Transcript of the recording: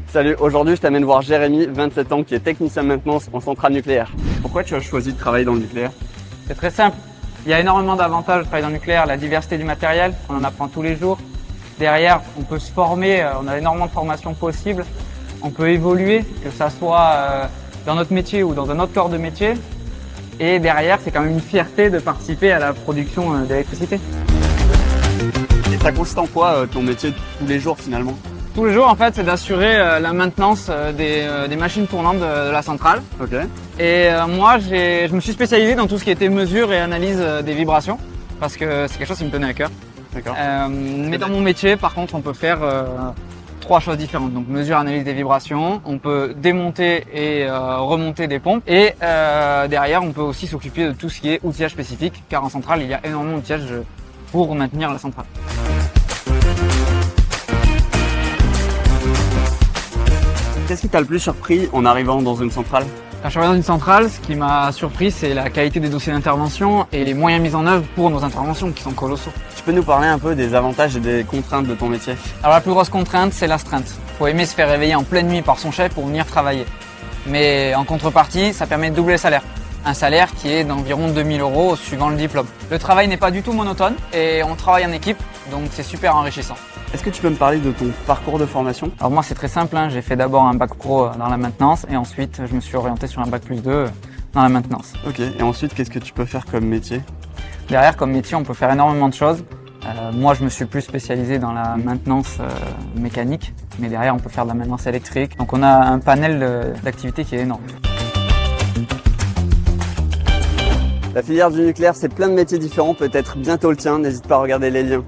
Salut, aujourd'hui je t'amène voir Jérémy, 27 ans, qui est technicien de maintenance en centrale nucléaire. Pourquoi tu as choisi de travailler dans le nucléaire? C'est très simple. Il y a énormément d'avantages de travailler dans le nucléaire, la diversité du matériel, on en apprend tous les jours. Derrière, on peut se former, on a énormément de formations possibles. On peut évoluer, que ça soit dans notre métier ou dans un autre corps de métier. Et derrière, c'est quand même une fierté de participer à la production d'électricité. Et ça consiste en quoi ton métier de tous les jours finalement? Tous les jours, en fait, c'est d'assurer la maintenance des machines tournantes de la centrale. Ok. Et moi, je me suis spécialisé dans tout ce qui était mesure et analyse des vibrations, parce que c'est quelque chose qui me tenait à cœur. D'accord. Mais dans mon métier, par contre, on peut faire trois choses différentes. Donc, mesure, analyse des vibrations, on peut démonter et remonter des pompes. Et derrière, on peut aussi s'occuper de tout ce qui est outillage spécifique, car en centrale, il y a énormément d'outillage pour maintenir la centrale. Qu'est-ce qui t'a le plus surpris en arrivant dans une centrale? Quand je suis arrivé dans une centrale, ce qui m'a surpris, c'est la qualité des dossiers d'intervention et les moyens mis en œuvre pour nos interventions qui sont colossaux. Tu peux nous parler un peu des avantages et des contraintes de ton métier? Alors la plus grosse contrainte, c'est l'astreinte. Il faut aimer se faire réveiller en pleine nuit par son chef pour venir travailler. Mais en contrepartie, ça permet de doubler le salaire. Un salaire qui est d'environ 2000 € suivant le diplôme. Le travail n'est pas du tout monotone et on travaille en équipe, donc c'est super enrichissant. Est-ce que tu peux me parler de ton parcours de formation? Alors moi c'est très simple, hein. J'ai fait d'abord un bac pro dans la maintenance et ensuite je me suis orienté sur un bac plus 2 dans la maintenance. Ok, et ensuite qu'est-ce que tu peux faire comme métier? Derrière comme métier on peut faire énormément de choses. Moi je me suis plus spécialisé dans la maintenance mécanique, mais derrière on peut faire de la maintenance électrique. Donc on a un panel d'activités qui est énorme. La filière du nucléaire, c'est plein de métiers différents, peut-être bientôt le tien, n'hésite pas à regarder les liens.